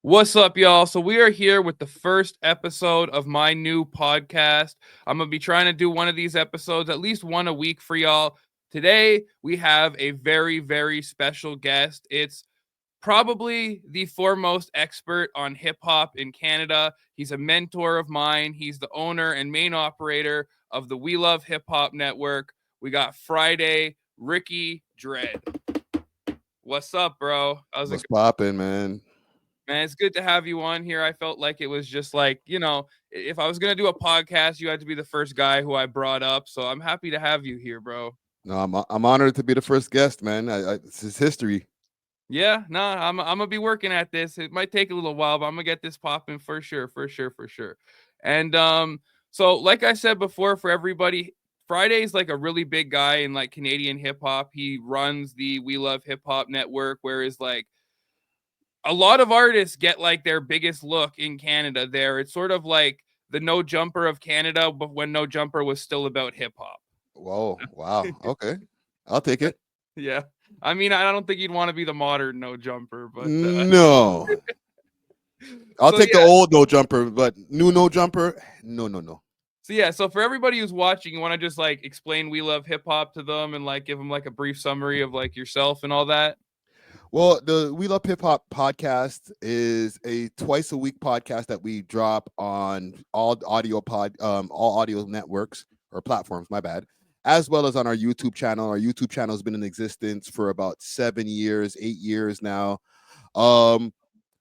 What's up, y'all? So we are here with the first episode of my new podcast. I'm gonna be trying to do one of these episodes, at least one a week for y'all. Today we have a very, very special guest. It's probably the foremost expert on hip hop in Canada. He's a mentor of mine. He's the owner and main operator of the We Love Hipp Hop network. We got Friday, Ricky Dred. What's up, bro? How's it What's poppin', man? Man, it's good to have you on here. I felt like it was just like, if I was going to do a podcast, you had to be the first guy who I brought up. So I'm happy to have you here, bro. No, I'm honored to be the first guest, man. This is history. Yeah, no, I'm gonna be working at this. It might take a little while, but I'm gonna get this popping for sure, for sure, for sure. And so like I said before, for everybody, Friday's like a really big guy in like Canadian hip hop. He runs the We Love Hip Hop network, whereas like a lot of artists get like their biggest look in Canada there. It's sort of like the No Jumper of Canada, but when No Jumper was still about hip hop. Whoa, wow. Okay, I'll take it. Yeah. I mean, I don't think you'd want to be the modern No Jumper, but No, I'll so take the yeah. old no jumper, but new no jumper. No, no, no. So yeah, so for everybody who's watching, you want to just like explain We Love Hip Hop to them and like give them like a brief summary of like yourself and all that. Well, the We Love Hip Hop podcast is a twice a week podcast that we drop on all audio networks or platforms. My bad. As well as on our YouTube channel. Our YouTube channel has been in existence for about 7 years, 8 years now. Um,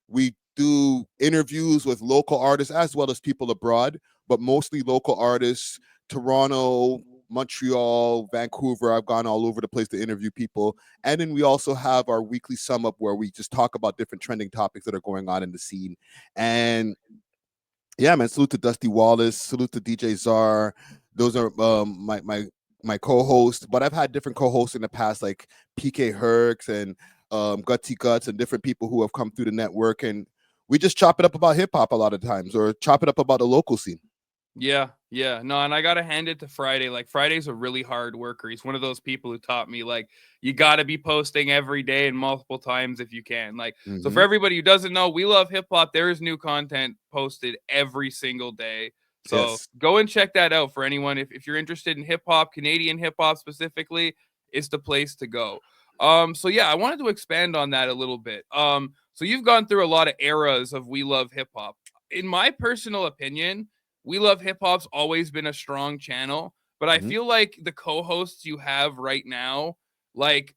We do interviews with local artists as well as people abroad, but mostly local artists, Toronto, Montreal, Vancouver. I've gone all over the place to interview people. And then we also have our weekly sum up where we just talk about different trending topics that are going on in the scene. And yeah, man, salute to Dusty Wallace, salute to DJ Czar. Those are my co-hosts, but I've had different co-hosts in the past, like PK Herx and Gutsy Guts and different people who have come through the network, and we just chop it up about hip hop a lot of times, or chop it up about the local scene. Yeah, yeah. No, and I gotta hand it to Friday. Like Friday's a really hard worker. He's one of those people who taught me like you gotta be posting every day and multiple times if you can. Like so for Hmm. everybody who doesn't know, We Love Hip Hop. There is new content posted every single day. So Yes. go and check that out for anyone. If you're interested in hip hop, Canadian hip hop specifically, it's the place to go. So yeah, I wanted to expand on that a little bit. So you've gone through a lot of eras of We Love Hip Hop. In my personal opinion, We Love Hip Hop's always been a strong channel, but I Hmm. feel like the co-hosts you have right now, like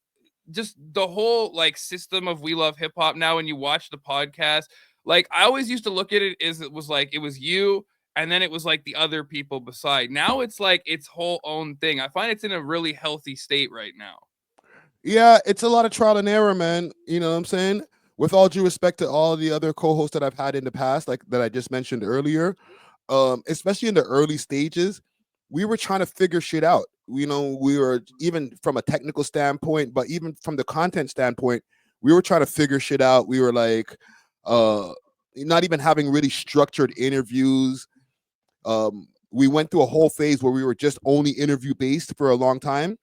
just the whole like system of We Love Hip Hop now when you watch the podcast, like I always used to look at it as it was like it was you and then it was like the other people beside. Now it's like its whole own thing. I find it's in a really healthy state right now. Yeah, it's a lot of trial and error, man. You know what I'm saying? With all due respect to all the other co-hosts that I've had in the past, like that I just mentioned earlier, especially in the early stages, we were trying to figure shit out. You know, we were even from a technical standpoint, but even from the content standpoint, we were trying to figure shit out. We were like, uh, not even having really structured interviews. We went through a whole phase where we were just only interview based for a long time,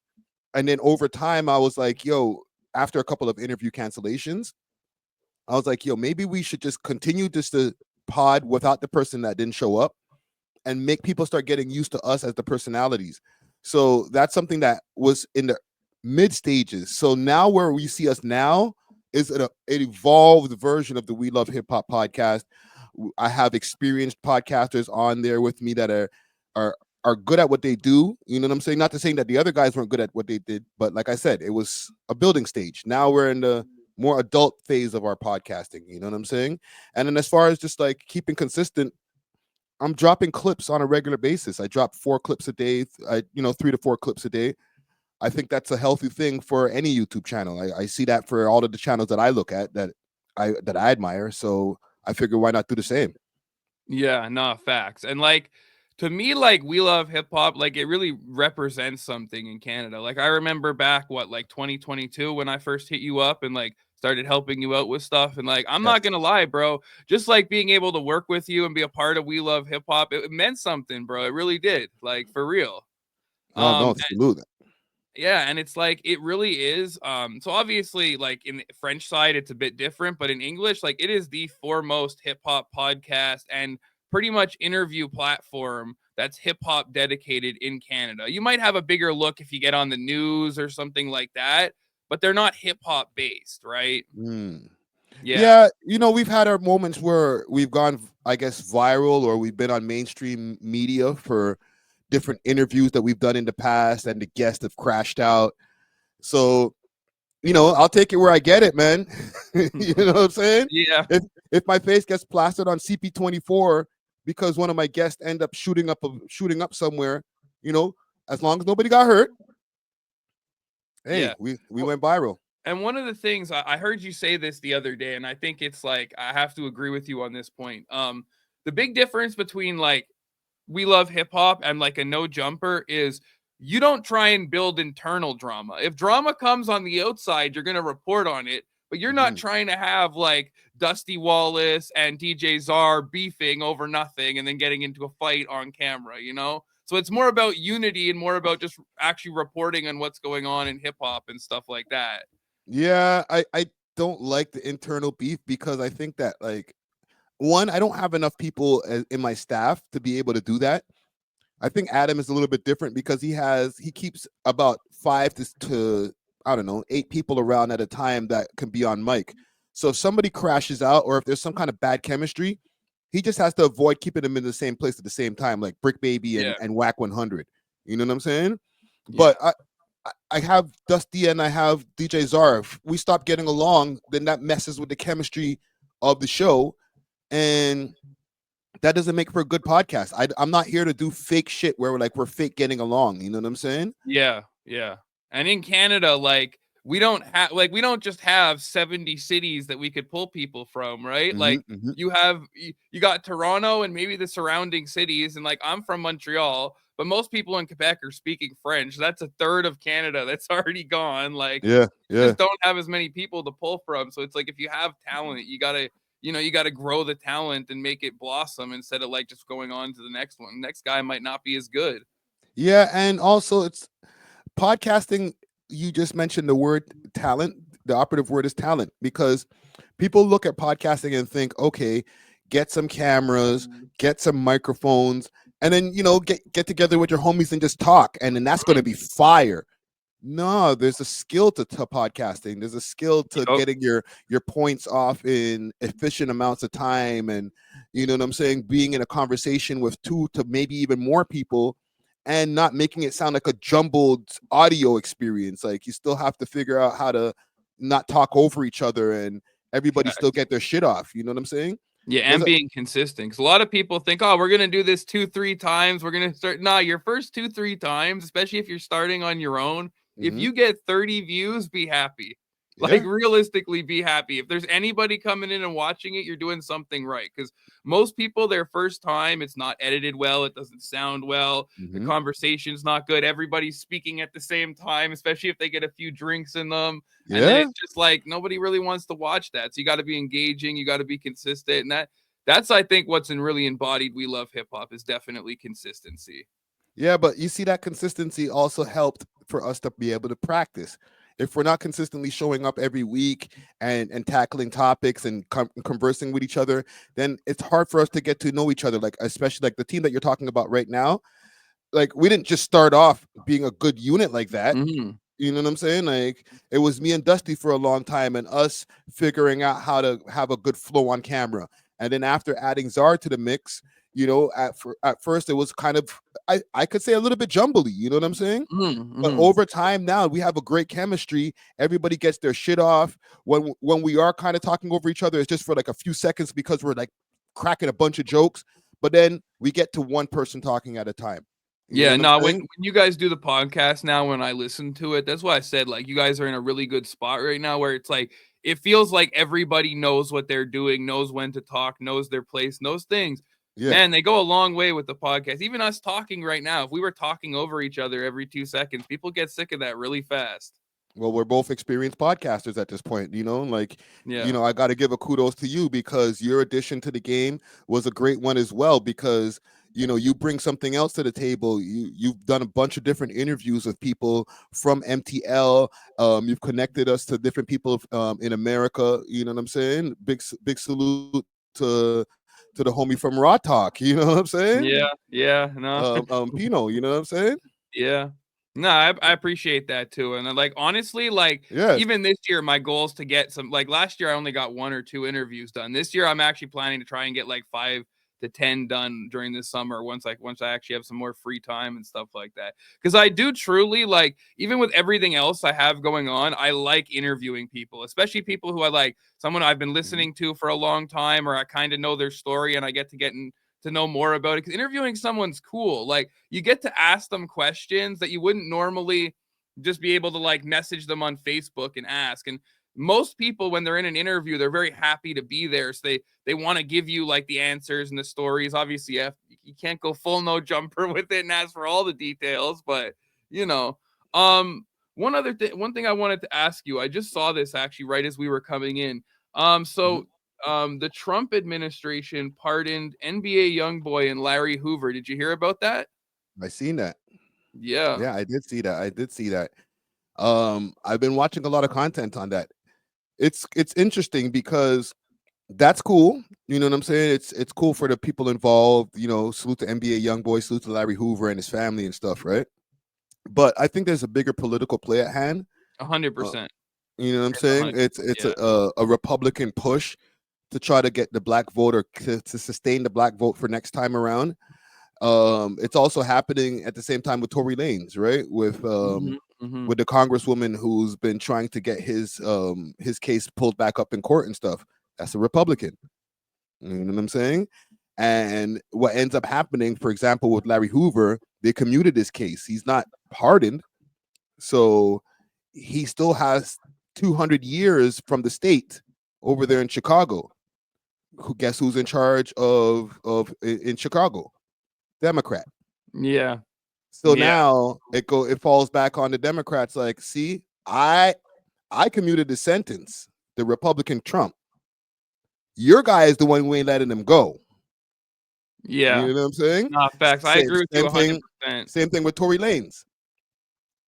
and then over time, I was like, yo, after a couple of interview cancellations, I was like, yo, maybe we should just continue just to pod without the person that didn't show up and make people start getting used to us as the personalities. So that's something that was in the mid stages. So now where we see us now is an evolved version of the We Love Hip Hop podcast. I have experienced podcasters on there with me that are are good at what they do. You know what I'm saying? Not to say that the other guys weren't good at what they did, but like I said, it was a building stage. Now we're in the more adult phase of our podcasting. You know what I'm saying? And then as far as just like keeping consistent, I'm dropping clips on a regular basis. I drop 4 clips a day. 3 to 4 clips a day. I think that's a healthy thing for any YouTube channel. I see that for all of the channels that I look at that I admire. So I figure why not do the same? Yeah, nah, facts. And like to me, like We Love Hip Hop, like it really represents something in Canada. Like I remember back what like 2022 when I first hit you up and like started helping you out with stuff. And like I'm not Yes. gonna lie, bro, just like being able to work with you and be a part of We Love Hip Hop, it meant something, bro. It really did. Like for real. No, no, Um salute. Yeah, and it's like it really is. So obviously, like in the French side, it's a bit different, but in English, like it is the foremost hip hop podcast and pretty much interview platform that's hip hop dedicated in Canada. You might have a bigger look if you get on the news or something like that, but they're not hip hop based, right? Mm. Yeah. Yeah, we've had our moments where we've gone, I guess, viral, or we've been on mainstream media for different interviews that we've done in the past, and the guests have crashed out. So, I'll take it where I get it, man. You know what I'm saying? Yeah. If my face gets plastered on CP24 because one of my guests end up shooting up somewhere, you know, as long as nobody got hurt, hey, Yeah. we went viral. And one of the things I heard you say this the other day, and I think it's like I have to agree with you on this point. The big difference between like We Love Hip Hop and like a No Jumper is you don't try and build internal drama. If drama comes on the outside, you're gonna report on it, but you're not Mhm. trying to have like Dusty Wallace and DJ Czar beefing over nothing and then getting into a fight on camera, you know? So it's more about unity and more about just actually reporting on what's going on in hip hop and stuff like that. Yeah, I don't like the internal beef because I think that, like, one, I don't have enough people in my staff to be able to do that. I think Adam is a little bit different because he keeps about five to I don't know 8 people around at a time that can be on mic. So if somebody crashes out or if there's some kind of bad chemistry, he just has to avoid keeping them in the same place at the same time, like Brick Baby Yeah. and Whack 100. You know what I'm saying? Yeah. But I have Dusty and I have DJ Zara. If we stop getting along, then that messes with the chemistry of the show, and that doesn't make for a good podcast. I'm not here to do fake shit where we're fake getting along. You know what I'm saying? Yeah, yeah. And in Canada, like we don't just have 70 cities that we could pull people from, right? Hmm, Like hmm. you got Toronto and maybe the surrounding cities, and like I'm from Montreal, but most people in Quebec are speaking French. That's a third of Canada that's already gone. Like Yeah, you yeah. just don't have as many people to pull from. So it's like if you have talent, you gotta grow the talent and make it blossom instead of like just going on to the next one. Next guy might not be as good. Yeah, and also it's podcasting. You just mentioned the word talent. The operative word is talent, because people look at podcasting and think, okay, get some cameras, get some microphones, and then get together with your homies and just talk, and then that's going to be fire. No, there's a skill to podcasting. There's a skill to Yup. getting your points off in efficient amounts of time, and you know what I'm saying, being in a conversation with 2 to maybe even more people, and not making it sound like a jumbled audio experience. Like, you still have to figure out how to not talk over each other, and everybody still get their shit off. You know what I'm saying? Yeah, There's and a being consistent. Because a lot of people think, oh, we're gonna do this 2, 3 times. We're gonna start. Nah, your first 2, 3 times, especially if you're starting on your own, if Mhm. you get 30 views, be happy. Like Yeah. realistically, be happy. If there's anybody coming in and watching it, you're doing something right. Because most people, their first time, it's not edited well, it doesn't sound well, the Mhm. conversation's not good. Everybody's speaking at the same time, especially if they get a few drinks in them. And then Yeah. it's just like nobody really wants to watch that. So you got to be engaging, you got to be consistent, and that's I think what's in really embodied We Love Hip Hop is definitely consistency. Yeah, but you see, that consistency also helped for us to be able to practice. If we're not consistently showing up every week and tackling topics and conversing with each other, then it's hard for us to get to know each other. Like, especially like the team that you're talking about right now. Like, we didn't just start off being a good unit like that. Mhm. You know what I'm saying? Like, it was me and Dusty for a long time, and us figuring out how to have a good flow on camera. And then after adding Czar to the mix, at first it was kind of, I could say, a little bit jumbly. You know what I'm saying? Mhm. But Mhm. over time now we have a great chemistry. Everybody gets their shit off. When we are kind of talking over each other, it's just for like a few seconds because we're like cracking a bunch of jokes. But then we get to one person talking at a time. You know Yeah, what I'm no, when saying? you guys do the podcast now, when I listen to it, that's why I said like you guys are in a really good spot right now where it's like it feels like everybody knows what they're doing, knows when to talk, knows their place, knows things. Yeah. Man, they go a long way with the podcast. Even us talking right now, if we were talking over each other every 2 seconds, people get sick of that really fast. Well, we're both experienced podcasters at this point, like, Yeah. I got to give a kudos to you because your addition to the game was a great one as well, because you bring something else to the table. You've done a bunch of different interviews with people from MTL. You've connected us to different people in America. You know what I'm saying? Big salute to the homie from Raw Talk. You know what I'm saying? Yeah, yeah, no. Pino. You know what I'm saying? Yeah. No, I appreciate that too. And like honestly, like Yes. even this year, my goal is to get some like last year I only got 1 or 2 interviews done. This year I'm actually planning to try and get like 5 to 10 done during this summer once I actually have some more free time and stuff like that. Because I do truly like even with everything else I have going on, I like interviewing people, especially people who I like someone I've been Mhm. listening to for a long time or I kind of know their story and I get in to know more about it because interviewing someone's cool. Like you get to ask them questions that you wouldn't normally just be able to like message them on Facebook and ask. And most people, when they're in an interview, they're very happy to be there. So they want to give you like the answers and the stories. Obviously, you can't go full no jumper with it and ask for all the details, but you know, um, one thing I wanted to ask you, I just saw this actually right as we were coming in. Mhm. The Trump administration pardoned NBA YoungBoy and Larry Hoover. Did you hear about that? I seen that. Yeah, Yeah, I did see that. I did see that. I've been watching a lot of content on that. It's interesting because that's cool. You know what I'm saying? It's cool for the people involved. Salute to NBA YoungBoy, salute to Larry Hoover and his family and stuff, right? But I think there's a bigger political play at hand. a hundred Uh, percent. you know what I'm There's a saying? hundred. It's Yeah, a Republican push to try to get the black voter to sustain the black vote for next time around. It's also happening at the same time with Tory Lanez, right? hmm hmm With the congresswoman who's been trying to get his case pulled back up in court and stuff. That's a Republican. You know what I'm saying? And what ends up happening, for example, with Larry Hoover, they commuted his case. He's not pardoned, so he still has 200 years from the state over there in Chicago. Who guess who's in charge of in Chicago? Democrat. yeah, So yeah, now it falls back on the Democrats. Like, see, I commuted the sentence. The Republican Trump. Your guy is the one who ain't letting him go. yeah. You know what I'm saying? Nah, facts. I Same agree with you same a hundred thing. percent. Same thing with Tory Lanez.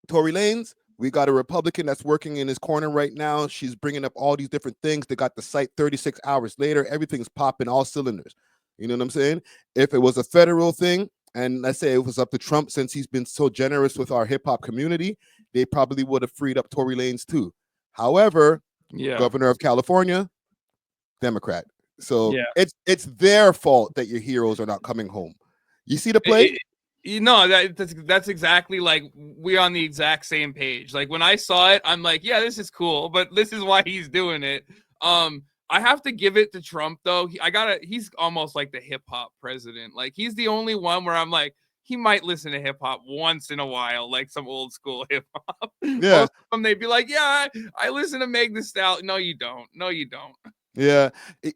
Tory Lanez, we got a Republican that's working in his corner right now. She's bringing up all these different things. They got the site 36 hours later. Everything's popping all cylinders. You know what I'm saying? If it was a federal thing, and let's say it was up to Trump, since he's been so generous with our hip hop community, they probably would have freed up Tory Lanez too. However, Yeah, governor of California, Democrat. So yeah. it's their fault that your heroes are not coming home. You see the play? You know that's exactly like we on the exact same page. Like when I saw it, I'm like, yeah, this is cool, but this is why he's doing it. I have to give it to Trump though. He's almost like the hip hop president. Like he's the only one where I'm like, he might listen to hip hop once in a while, like some old school hip hop. Yeah. Most of them they'd be like, yeah, I listen to Meg the Stallion. No, you don't. No, you don't. Yeah,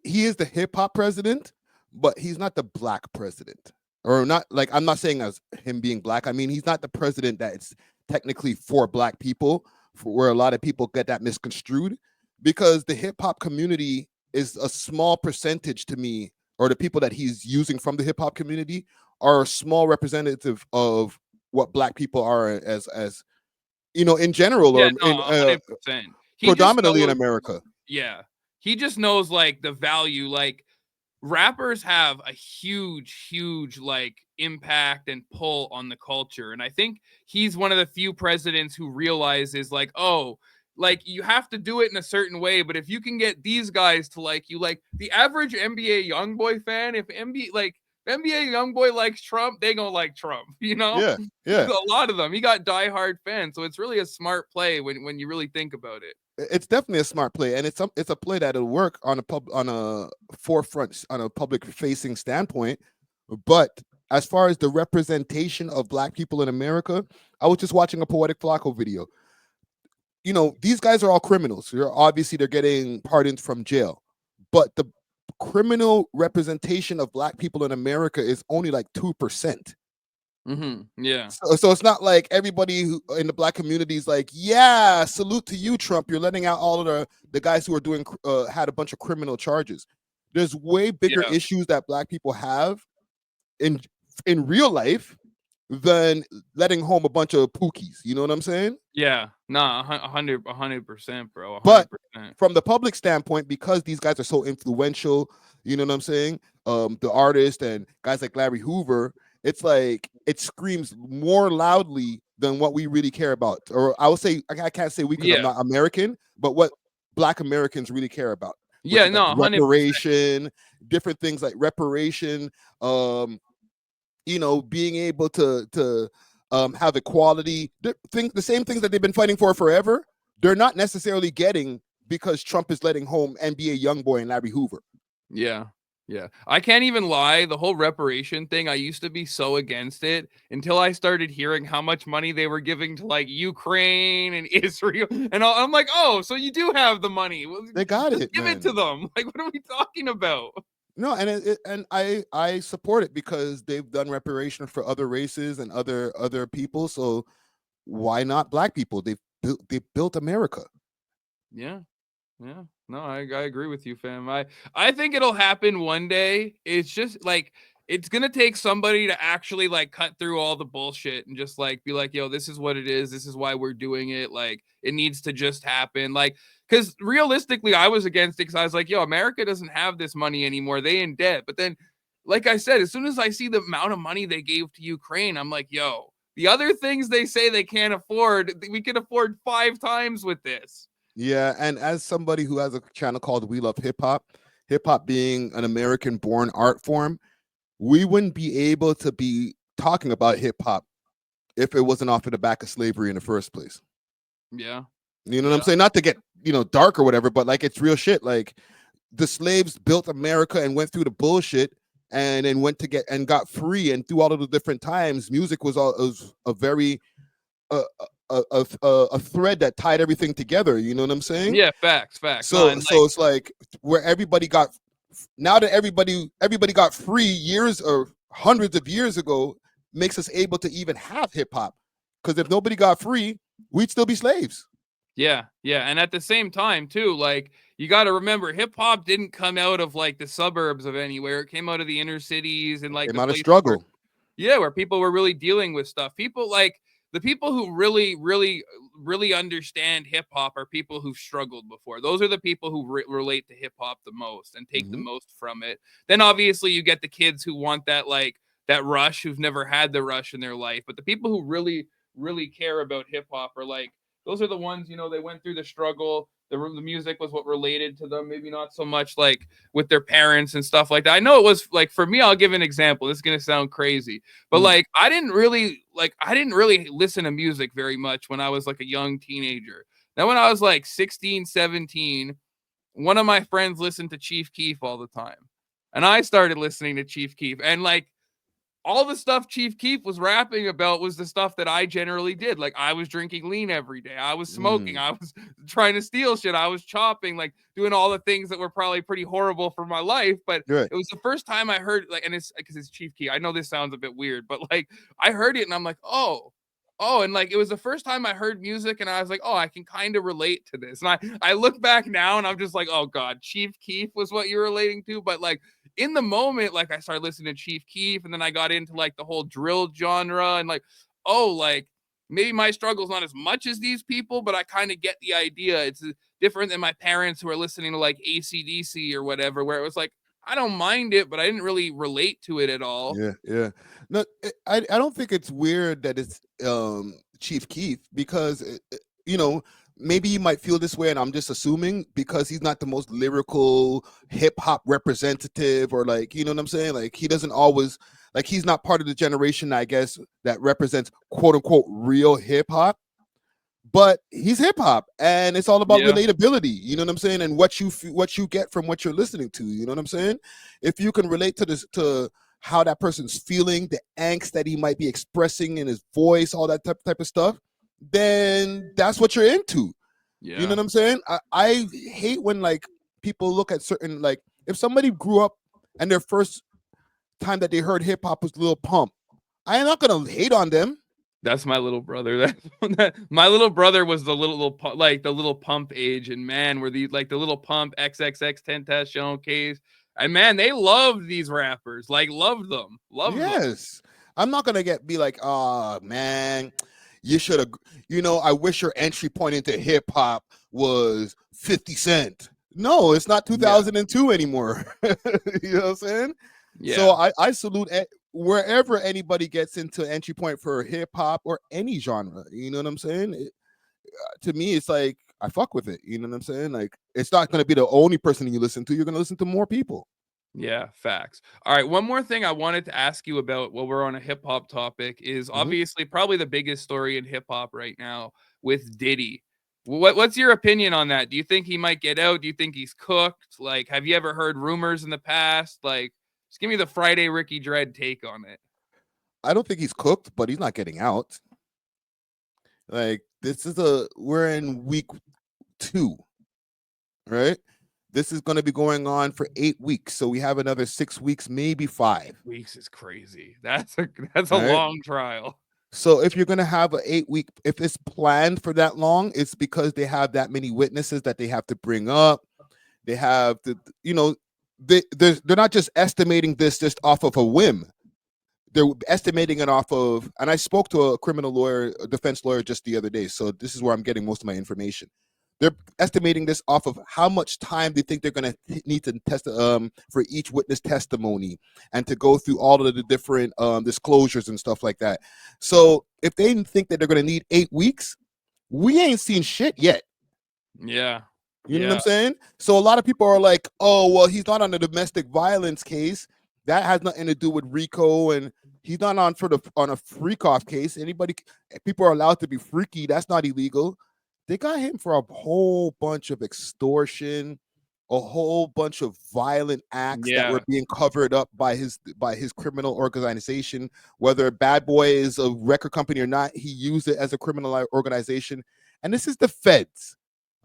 he is the hip hop president, but he's not the black president. Or not like I'm not saying as him being black. I mean, he's not the president that it's technically for black people, for where a lot of people get that misconstrued because the hip hop community is a small percentage to me, or the people that he's using from the hip hop community are a small representative of what black people are as in general Yeah, or no, in 100%. He just predominantly in knows. America. Yeah. He just knows like the value. Like rappers have a huge like impact and pull on the culture. And I think he's one of the few presidents who realizes like, oh, like you have to do it in a certain way, but if you can get these guys to like you, like the average NBA YoungBoy fan, if NBA YoungBoy likes Trump, they gonna like Trump, you know? Yeah, yeah. A lot of them. He got diehard fans, so it's really a smart play when you really think about it. It's definitely a smart play, and it's a play that'll work on a forefront on a public facing standpoint. But as far as the representation of black people in America, I was just watching a Poetic Flacco video. These guys are all criminals. They're getting pardons from jail, but the criminal representation of black people in America is only like 2%. Yeah. So it's not like everybody who in the black community is like, yeah, salute to you, Trump. You're letting out all of the guys who are doing had a bunch of criminal charges. There's way bigger Yeah. issues that black people have in in real life than letting home a bunch of pookies. You know what I'm saying? Yeah, nah, 100%, bro, But 100%. from the public standpoint, because these guys are so influential, you know what I'm saying? The artist and guys like Larry Hoover, it's like it screams more loudly than what we really care about. Or I would say I can't say we because I'm Yeah, not American, but what Black Americans really care about, which yeah, is like no, 100%. reparation, different things like reparation, um, being able to have equality, the same things that they've been fighting for forever. They're not necessarily getting because Trump is letting home NBA YoungBoy and Larry Hoover. Yeah. Yeah. I can't even lie. The whole reparation thing, I used to be so against it until I started hearing how much money they were giving to like Ukraine and Israel. And I'm like, oh, so you do have the money. Well, They got just it, give it man. to them. Like, what are we talking about? No, and I support it because they've done reparation for other races and other people. So why not Black people? They built America. Yeah. Yeah. No, I agree with you, fam. I think it'll happen one day. It's just like it's gonna take somebody to actually like cut through all the bullshit and just like be like, yo, this is what it is. This is why we're doing it. Like it needs to just happen. Like, because realistically, I was against it because I was like, yo, America doesn't have this money anymore. They in debt. But then, like I said, as soon as I see the amount of money they gave to Ukraine, I'm like, yo, the other things they say they can't afford, we can afford 5 times with this. Yeah, and as somebody who has a channel called We Love Hip Hop being an American born art form, we wouldn't be able to be talking about hip hop if it wasn't off of the back of slavery in the first place. Yeah. You know what Yeah. I'm saying? Not to get, dark or whatever, but like it's real shit. Like the slaves built America and went through the bullshit and then went to get and got free, and through all of the different times, music was a very a thread that tied everything together. You know what I'm saying? Yeah, facts. No, So and like, so it's like where everybody got, now that everybody got free years or hundreds of years ago, makes us able to even have hip hop. Because if nobody got free, we'd still be slaves. yeah, and at the same time too, like you got to remember, hip hop didn't come out of like the suburbs of anywhere. It came out of the inner cities and like Came the out of places where, struggle. yeah, where people were really dealing with stuff. People like the people who really understand hip hop are people who've struggled before. Those are the people who relate to hip hop the most and take the Hmm. most from it. Then obviously you get the kids who want that like that rush, who've never had the rush in their life. But the people who really care about hip hop are like those are the ones, they went through the struggle. The music was what related to them, maybe not so much like with their parents and stuff like that. I know it was like for me, I'll give an example. This is gonna sound crazy, but Mm. like I didn't really listen to music very much when I was like a young teenager. Then when I was like 16, 17, one of my friends listened to Chief Keef all the time. And I started listening to Chief Keef. And like all the stuff Chief Keef was rapping about was the stuff that I generally did. Like I was drinking lean every day. I was smoking. Mm. I was trying to steal shit. I was chopping, like doing all the things that were probably pretty horrible for my life. But Right. it was the first time I heard like, and it's because it's Chief Keef. I know this sounds a bit weird, but like I heard it and I'm like, oh, and like it was the first time I heard music and I was like, oh, I can kind of relate to this. And I look back now and I'm just like, oh God, Chief Keef was what you're relating to. But like in the moment, like I started listening to Chief Keef, and then I got into like the whole drill genre, and like, oh, like maybe my struggle's not as much as these people, but I kind of get the idea. It's different than my parents who are listening to like AC/DC or whatever, where it was like, I don't mind it, but I didn't really relate to it at all. Yeah, yeah. No, I don't think it's weird that it's Chief Keef because maybe you might feel this way, and I'm just assuming because he's not the most lyrical hip hop representative, or like you know what I'm saying. Like he doesn't always like he's not part of the generation, I guess, that represents quote unquote real hip hop. But he's hip hop, and it's all about Yeah, relatability. You know what I'm saying, and what you get from what you're listening to. You know what I'm saying. If you can relate to this to how that person's feeling, the angst that he might be expressing in his voice, all that type of stuff, then that's what you're into. You know yeah. what I'm saying? I hate when like people look at certain like if somebody grew up and their first time that they heard hip hop was Lil Pump, I am not gonna hate on them. That's my little brother. My little brother was like the little pump age, and man, were these like the little pump XXX Tentacion case. And man, they loved these rappers. Like loved them. Loved them. Yes. I'm not gonna be like, oh man, you should have, I wish your entry point into hip hop was 50 Cent. No, it's not Yeah. 2002 anymore. You know what I'm saying? So Yeah. I salute wherever anybody gets into entry point for hip hop or any genre. You know what I'm saying? To me, it's like I fuck with it. You know what I'm saying? Like it's not gonna be the only person you listen to. You're gonna listen to more people. Yeah, facts. All right, one more thing I wanted to ask you about while we're on a hip hop topic is Mhm. obviously probably the biggest story in hip hop right now with Diddy. What's your opinion on that? Do you think he might get out? Do you think he's cooked? Like, have you ever heard rumors in the past? Like, just give me the Friday Ricky Dread take on it. I don't think he's cooked, but he's not getting out. Like we're in week 2, right? This is going to be going on for 8 weeks, so we have another 6 weeks, maybe 5. Weeks is crazy. That's a All right. long trial. So if you're going to have an 8-week, if it's planned for that long, it's because they have that many witnesses that they have to bring up. They have to, they're not just estimating this just off of a whim. They're estimating it off of, and I spoke to a criminal lawyer, a defense lawyer just the other day. So this is where I'm getting most of my information. They're estimating this off of how much time they think they're going to need to test for each witness testimony and to go through all of the different disclosures and stuff like that. So if they think that they're going to need 8 weeks, we ain't seen shit yet. Yeah. You know what Yeah. I'm saying? So a lot of people are like, oh, well, he's not on a domestic violence case. That has nothing to do with RICO, and he's not on a freak off case. People are allowed to be freaky. That's not illegal. They got him for a whole bunch of extortion, a whole bunch of violent acts that were Yeah. being covered up by his criminal organization. Whether Bad Boy is a record company or not, he used it as a criminal organization. And this is the feds.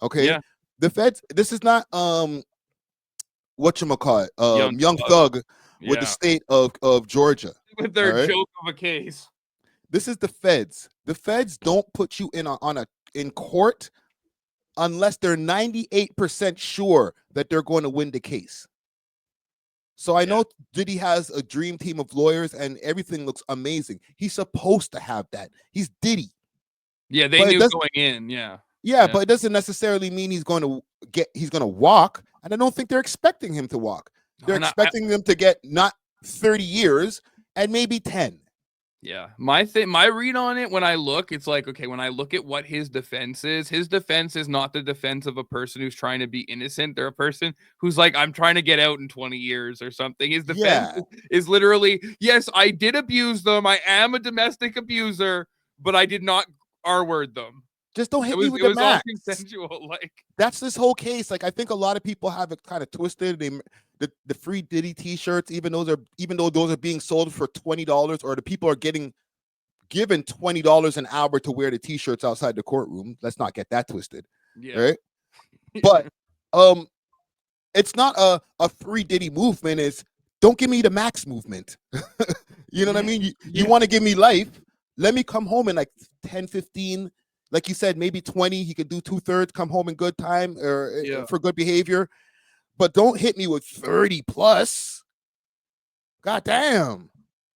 Okay. Yeah. The feds, this is not whatchamacallit, Young Thug. Thug with the Yeah. state of Georgia. With All their right. joke of a case. This is the feds. The feds don't put you in court unless they're 98% sure that they're going to win the case. So I know Diddy has a dream team of lawyers and everything looks amazing. He's supposed to have that. He's Diddy. Yeah, they But it knew doesn't, going in. Yeah. yeah, but it doesn't necessarily mean he's going to walk. And I don't think they're expecting him to walk. They're And expecting them to get not 30 years and maybe 10. Yeah. My read on it when I look, it's like, okay, when I look at what his defense is not the defense of a person who's trying to be innocent. They're a person who's like, I'm trying to get out in 20 years or something. His defense Yeah. is literally, yes, I did abuse them. I am a domestic abuser, but I did not R-word them. Just don't hit me with It the was all max. consensual. Like, that's this whole case. Like I think a lot of people have it kind of twisted. The free Diddy T-shirts, even though those are being sold for $20, or the people are getting given $20 an hour to wear the T-shirts outside the courtroom. Let's not get that twisted, right? But it's not a free Diddy movement. It's don't give me the max movement. You know what I mean? You want to give me life? Let me come home in like 10, 15. Like you said, maybe 20. He could do 2/3, come home in good time or for good behavior. But don't hit me with 30 plus. God damn.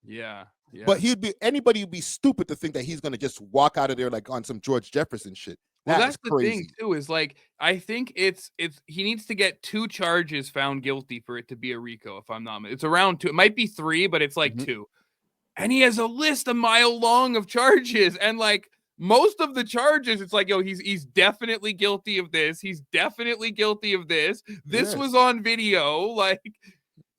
Yeah. But anybody would be stupid to think that he's gonna just walk out of there like on some George Jefferson shit. Well, That that's is the crazy. thing too, is like I think it's he needs to get 2 charges found guilty for it to be a RICO, if I'm not. It's around 2. It might be 3, but it's like 2. And he has a list a mile long of charges, and like most of the charges, it's like, yo, he's definitely guilty of this. He's definitely guilty of this. This was on video, like.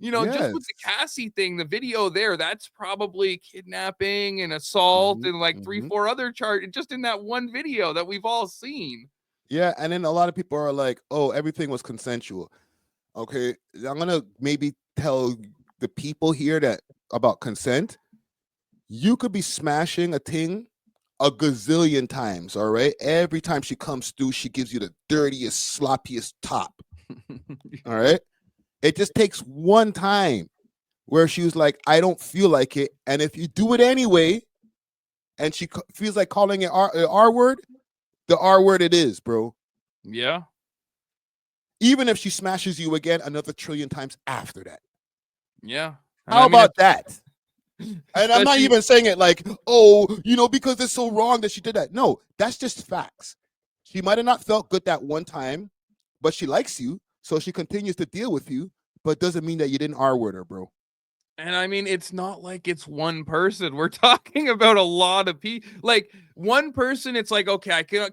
Just with the Cassie thing, the video there, that's probably kidnapping and assault and like 3, 4 other charges just in that one video that we've all seen. Yeah, and then a lot of people are like, "Oh, everything was consensual." Okay, I'm gonna maybe tell the people here that about consent. You could be smashing a ting a gazillion times, all right? Every time she comes through, she gives you the dirtiest, sloppiest top. All right. It just takes one time where she was like, I don't feel like it. And if you do it anyway, and she feels like calling it R word, the R word it is, bro. Yeah. even if she smashes you again another trillion times after that. Yeah. And How I mean, about that? And I'm not especially, even saying it like, oh, because it's so wrong that she did that. No, that's just facts. She might have not felt good that one time, but she likes you, so she continues to deal with you, but doesn't mean that you didn't R-word her, bro. and I mean, it's not like it's one person. We're talking about a lot of people. Like one person, it's like, okay, I can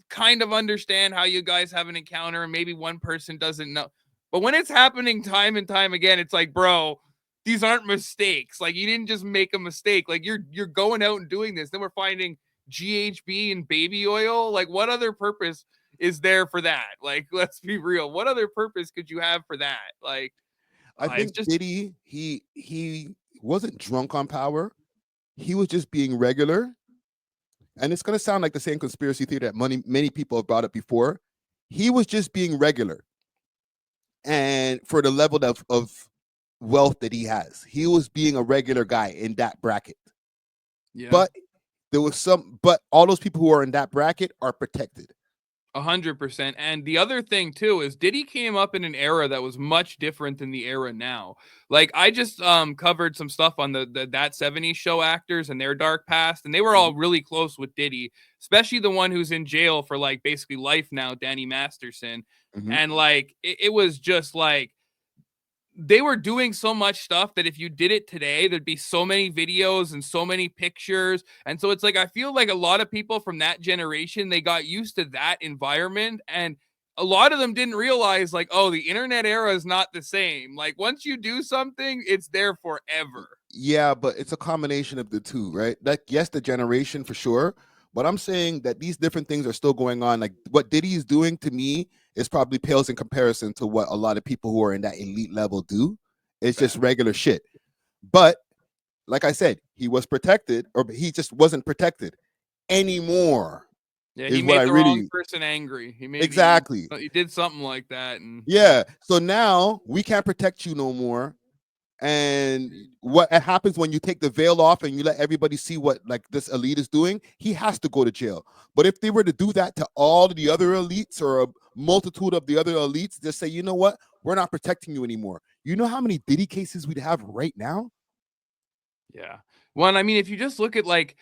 kind of understand how you guys have an encounter, and maybe one person doesn't know. But when it's happening time and time again, it's like, bro, these aren't mistakes. Like you didn't just make a mistake. Like you're going out and doing this. Then we're finding GHB and baby oil. Like what other purpose is there for that? Like let's be real. What other purpose could you have for that? Like I it's think just Diddy, he wasn't drunk on power. He was just being regular. And it's gonna sound like the same conspiracy theory that many people have brought up before. He was just being regular, and for the level of wealth that he has, he was being a regular guy in that bracket. yeah. But but all those people who are in that bracket are protected. 100%. And the other thing too is Diddy came up in an era that was much different than the era now. Like I just covered some stuff on the that 70s show actors and their dark past, and they were all Mhm, really close with Diddy, especially the one who's in jail for like basically life now, Danny Masterson. mhm. And like it was just like they were doing so much stuff that if you did it today, there'd be so many videos and so many pictures. And so it's like, I feel like a lot of people from that generation, they got used to that environment. And a lot of them didn't realize, like, oh, the internet era is not the same. Like, once you do something, it's there forever. Yeah, but it's a combination of the two, right? Like, yes, the generation for sure, but I'm saying that these different things are still going on. Like what Diddy is doing to me is probably pales in comparison to what a lot of people who are in that elite level do. It's just Fact. regular shit. But like I said, he was protected, or he just wasn't protected anymore. Yeah, he Is what I made the wrong really person angry. exactly. He did something like that. And yeah, Yeah. So now we can't protect you no more. And what happens when you take the veil off and you let everybody see what like this elite is doing? He has to go to jail. But if they were to do that to all of the other elites or a multitude of the other elites, just say, you know what, we're not protecting you anymore. You know how many Diddy cases we'd have right now? yeah. Well, and I mean, if you just look at like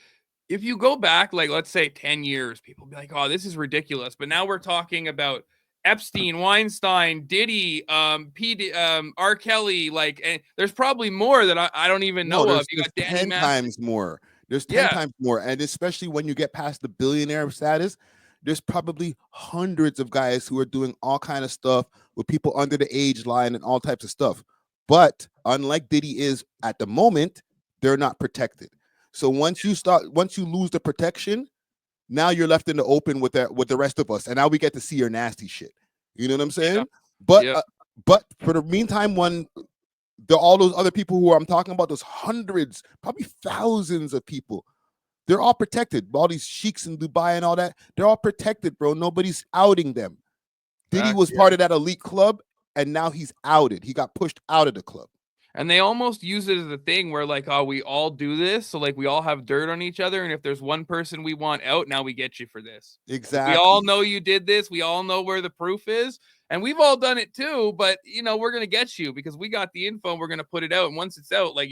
if you go back, like, let's say 10 years, people be like, oh, this is ridiculous. But now we're talking about Epstein, Weinstein, Diddy, R. Kelly. Like, and there's probably more that I don't even No, know of. there's You there's got Danny 10 Master. times more. There's 10 Yeah. times more. And especially when you get past the billionaire status, there's probably hundreds of guys who are doing all kind of stuff with people under the age line and all types of stuff. But unlike Diddy is at the moment, they're not protected. So once you lose the protection, now you're left in the open with the rest of us. And now we get to see your nasty shit. You know what I'm Yeah. saying? But Yeah. but for the meantime, when all those other people who I'm talking about, those hundreds, probably thousands of people, they're all protected. All these sheiks in Dubai and all that, they're all protected, bro. Nobody's outing them. Diddy Facts. was part of that elite club, and now he's outed. He got pushed out of the club. And they almost use it as a thing where, like, oh, we all do this. So, like, we all have dirt on each other. And if there's one person we want out, now we get you for this. Like, we all Exactly. know you did this. We all know where the proof is. And we've all done it too. But, we're going to get you because we got the info and we're going to put it out. And once it's out, like,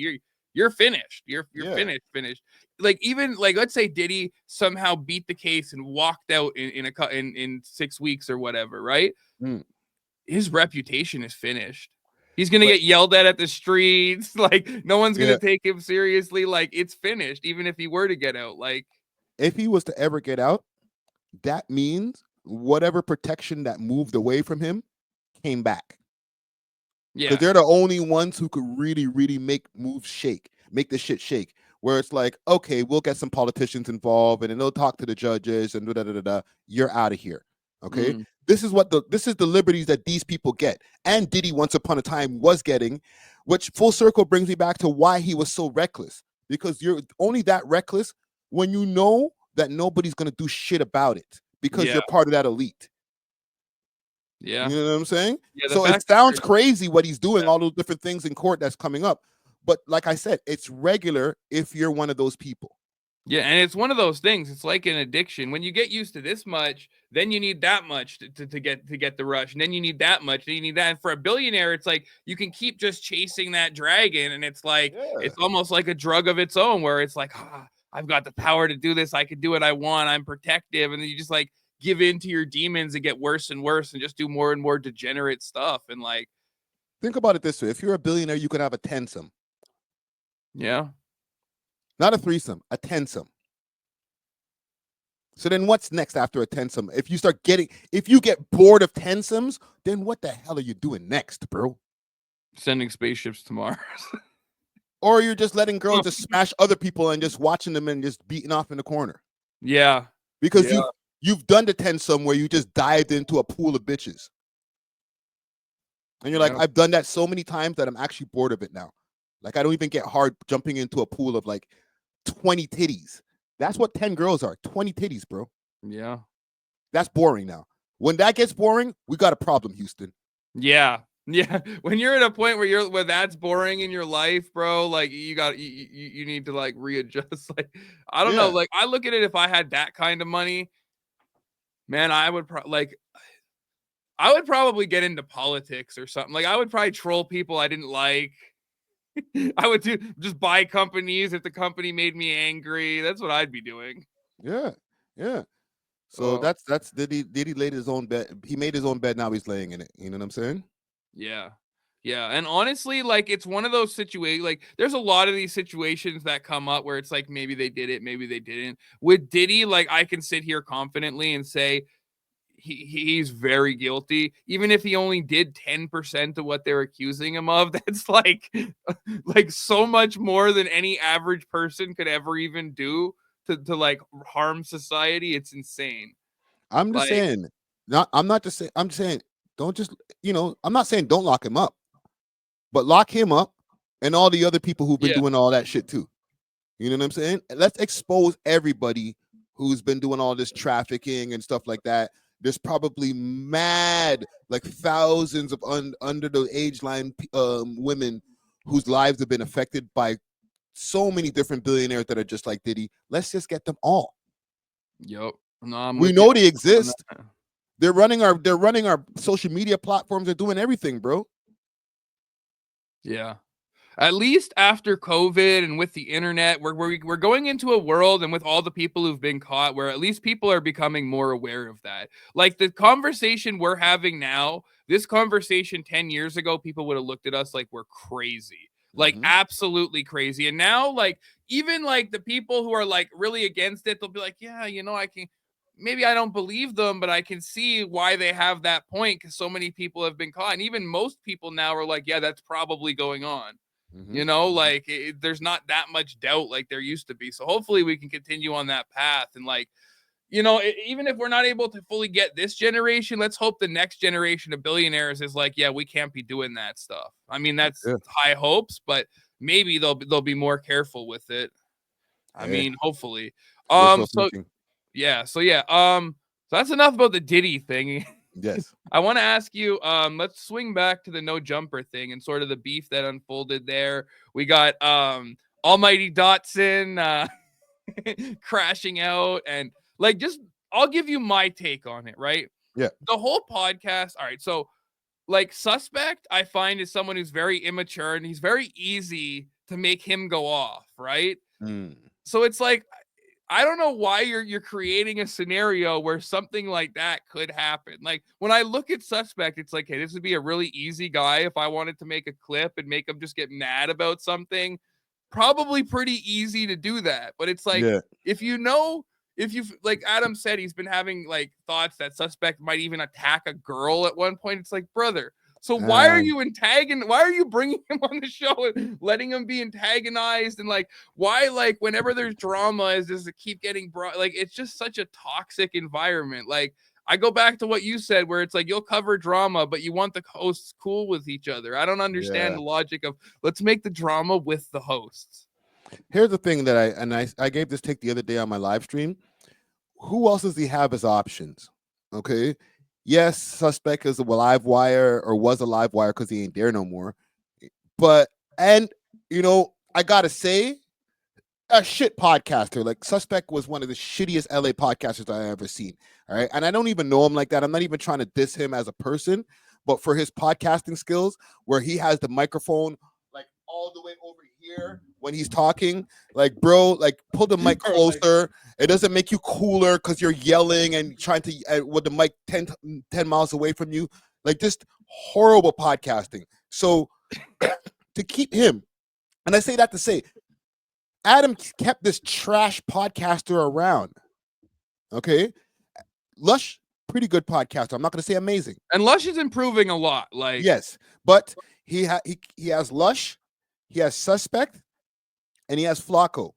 you're finished. You're Yeah. finished. Like, even like, let's say Diddy somehow beat the case and walked out in 6 weeks or whatever, right? Mm. His reputation is finished. He's gonna But get yelled at the streets. Like no one's gonna yeah, take him seriously. Like it's finished, even if he were to get out. Like if he was to ever get out, that means whatever protection that moved away from him came back. Because yeah, they're the only ones who could really, really make moves shake, make the shit shake. Where it's like, okay, we'll get some politicians involved, and then they'll talk to the judges, and da da da da. You're out of here. Okay, mm, this is the liberties that these people get, and Diddy once upon a time was getting, which full circle brings me back to why he was so reckless. Because you're only that reckless when you know that nobody's gonna do shit about it because yeah, you're part of that elite. yeah, You know what I'm saying? yeah. The So it fact sounds that crazy what he's doing, all those different things in court that's coming up. But like I said, it's regular if you're one of those people. Yeah, and it's one of those things. It's like an addiction. When you get used to this much, then you need that much to get the rush, and then you need that much, and you need that. And for a billionaire, it's like you can keep just chasing that dragon, and it's like Yeah. it's almost like a drug of its own, where it's like, I've got the power to do this. I can do what I want. I'm protective, and then you just like give in to your demons and get worse and worse, and just do more and more degenerate stuff. And like, Think about it this way: if you're a billionaire, you could have a tensome, yeah, not a threesome, a tensome. So then what's next after a tensome? If you get bored of tensomes, then what the hell are you doing next, bro? sending spaceships to Mars. Or you're just letting girls just smash other people and just watching them and just beating off in the corner. Yeah, Because yeah. you've done the tensome where you just dived into a pool of bitches. And you're like, Yeah. I've done that so many times that I'm actually bored of it now. Like I don't even get hard jumping into a pool of like 20 titties. That's what 10 girls are. 20 titties, bro. Yeah. That's boring now. When that gets boring, we got a problem, Houston. Yeah. Yeah. When you're at a point where that's boring in your life, bro, like you need to like readjust. Like, I don't know. Yeah. Like, I look at it, if I had that kind of money, man, I would probably get into politics or something. Like, I would probably troll people I didn't like. I would just buy companies if the company made me angry. That's what I'd be doing. Yeah. Yeah. So Oh, that's Diddy laid his own bed. He made his own bed. Now he's laying in it. You know what I'm saying? yeah. Yeah, and honestly, like, it's one of those situations. Like, there's a lot of these situations that come up where it's like maybe they did it, maybe they didn't. With Diddy, like, I can sit here confidently and say he's very guilty, even if he only did 10% of what they're accusing him of. That's like so much more than any average person could ever even do to like harm society. It's insane. I'm just Like, saying. I'm not just saying. I'm just saying. Don't just. I'm not saying don't lock him up, but lock him up and all the other people who've been yeah, doing all that shit too. You know what I'm saying? Let's expose everybody who's been doing all this trafficking and stuff like that. There's probably mad, like thousands of under the age line women whose lives have been affected by so many different billionaires that are just like Diddy. Let's just get them all. yep. No, I'm We with you know they on exist. that. They're running our social media platforms. They're doing everything, bro. Yeah. At least after COVID and with the internet, we're going into a world, and with all the people who've been caught, where at least people are becoming more aware of that. Like, the conversation we're having now, this conversation 10 years ago, people would have looked at us like we're crazy. Like, Mm-hmm. absolutely crazy. And now, like, even like the people who are like really against it, they'll be like, yeah, I can, maybe I don't believe them, but I can see why they have that point, because so many people have been caught. And even most people now are like, yeah, that's probably going on. Mm-hmm. Like, there's not that much doubt like there used to be. So hopefully we can continue on that path. And like, even if we're not able to fully get this generation, let's hope the next generation of billionaires is like, yeah, we can't be doing that stuff. I mean, that's Yeah. high hopes, but maybe they'll be more careful with it. I Hey, mean, hopefully. wishful So thinking. yeah, so that's enough about the Diddy thing. Yes. I want to ask you, let's swing back to the no jumper thing and sort of the beef that unfolded there. We got Almighty Dotson crashing out, and like, just, I'll give you my take on it, right? Yeah. The whole podcast, all right, so like, Suspect, I find, is someone who's very immature, and he's very easy to make him go off, right? Mm. So it's like, I don't know why you're creating a scenario where something like that could happen. Like, when I look at Suspect, it's like, hey, this would be a really easy guy if I wanted to make a clip and make him just get mad about something. Probably pretty easy to do that. But it's like, Yeah. if you know, if you like Adam said, he's been having like thoughts that Suspect might even attack a girl at one point. It's like, brother, so why are Um, you why are you bringing him on the show and letting him be antagonized? And like, why, like, whenever there's drama, is does it keep getting brought? Like, it's just such a toxic environment. Like, I go back to what you said, where it's like, you'll cover drama, but you want the hosts cool with each other. I don't understand yeah. the logic of, let's make the drama with the hosts. Here's the thing that I gave this take the other day on my live stream. Who else does he have as options? Okay. Yes, Suspect is a live wire or was a live wire because he ain't there no more. But and I gotta say, a shit podcaster. Like Suspect was one of the shittiest LA podcasters I ever seen. All right. And I don't even know him like that. I'm not even trying to diss him as a person, but for his podcasting skills, where he has the microphone like all the way over here when he's talking, like bro, like pull the mic closer. It doesn't make you cooler because you're yelling and trying to with the mic 10 miles away from you. Like just horrible podcasting. So to keep him, and I say that to say Adam kept this trash podcaster around. Okay. Lush, pretty good podcaster. I'm not going to say amazing. And Lush is improving a lot. Like, yes, but he has Lush, he has Suspect, and he has Flacco.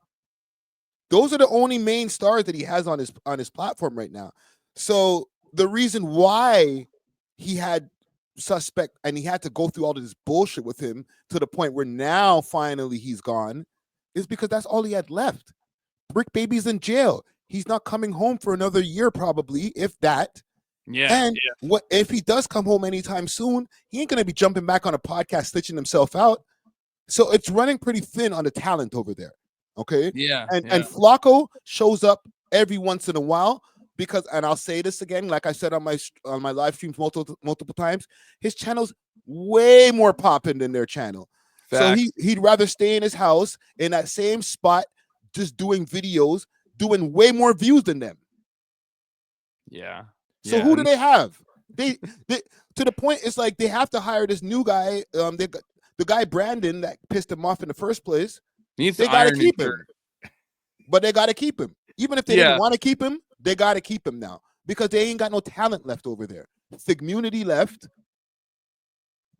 Those are the only main stars that he has on his platform right now. So the reason why he had Suspect and he had to go through all of this bullshit with him to the point where now finally he's gone is because that's all he had left. Brick Baby's in jail. He's not coming home for another year, probably, if that. yeah. And what if he does come home anytime soon? He ain't gonna be jumping back on a podcast, stitching himself out. So it's running pretty thin on the talent over there. Okay. Yeah. And Flacco shows up every once in a while because, and I'll say this again, like I said on my live streams multiple times, his channel's way more popping than their channel. So he'd rather stay in his house in that same spot, just doing videos, doing way more views than them. Yeah. So who do they have? They to the point it's like they have to hire this new guy. The guy Brandon that pissed him off in the first place. They got to keep him, but they got to keep him. Even if they didn't want to keep him, they got to keep him now because they ain't got no talent left over there. Figmunity left.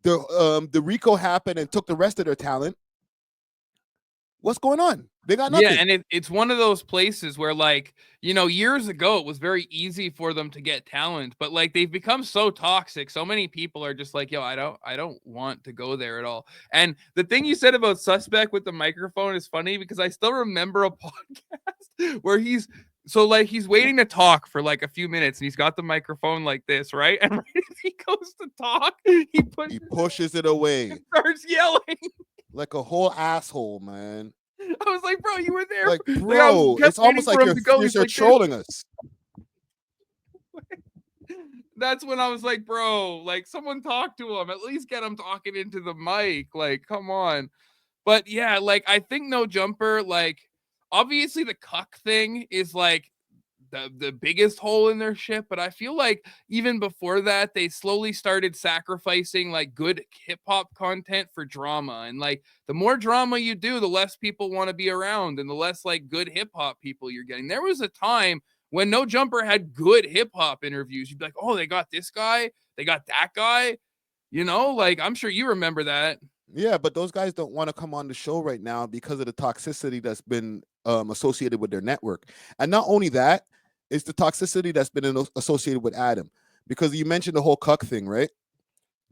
The Rico happened and took the rest of their talent. What's going on? They got nothing. Yeah, and it's one of those places where, like, you know, years ago it was very easy for them to get talent, but like they've become so toxic. So many people are just like, yo, I don't want to go there at all. And the thing you said about Suspect with the microphone is funny because I still remember a podcast where he's waiting to talk for like a few minutes and he's got the microphone like this, right? And right as he goes to talk, he pushes it away and starts yelling. Like a whole asshole, man. I was like, bro, you were there. Like, bro, it's almost like you're trolling us. That's when I was like, bro, like someone talk to him. At least get him talking into the mic. Like, come on. But yeah, like I think No Jumper, like obviously the cuck thing is like the biggest hole in their ship, but I feel like even before that they slowly started sacrificing like good hip hop content for drama, and like the more drama you do, the less people want to be around and the less like good hip hop people you're getting. There was a time when No Jumper had good hip hop interviews. You'd be like, oh, they got this guy, they got that guy, you know, like I'm sure you remember that. Yeah, but those guys don't want to come on the show right now because of the toxicity that's been associated with their network. And not only that, it's the toxicity that's been associated with Adam. Because you mentioned the whole cuck thing, right?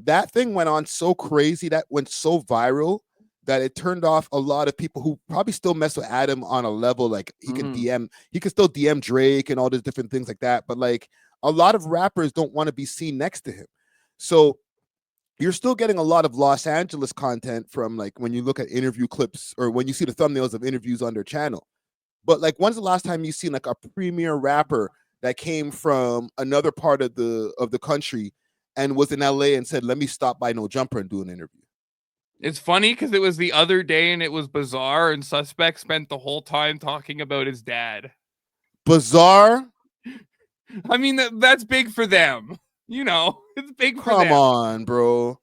That thing went on so crazy, that went so viral that it turned off a lot of people who probably still mess with Adam on a level like he can still DM Drake and all these different things like that. But like a lot of rappers don't want to be seen next to him. So you're still getting a lot of Los Angeles content from like when you look at interview clips or when you see the thumbnails of interviews on their channel. But like, when's the last time you seen like a premier rapper that came from another part of the country and was in LA and said, "Let me stop by No Jumper and do an interview"? It's funny because it was the other day and it was bizarre, and Suspect spent the whole time talking about his dad. Bizarre? I mean, that's big for them. You know, it's big for them. Come on, bro.